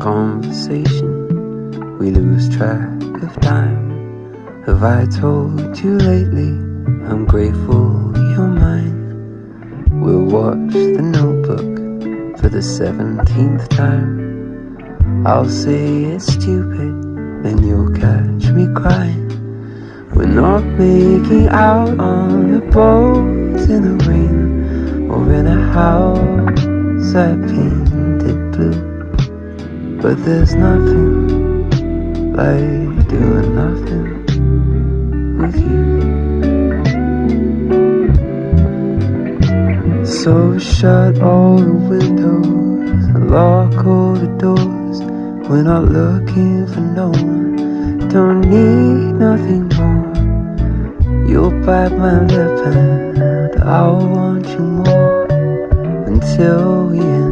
conversation, we lose track of time. Have I told you lately I'm grateful you're mine? We'll watch The Notebook for the 17th time. I'll say it's stupid, then you'll catch me crying. We're not making out on a boat in the rain, or in a house I painted blue. But there's nothing like doing nothing with you. So shut all the windows and lock all the doors. We're not looking for no one, don't need nothing more. You'll bite my lip and I'll want you more, until we end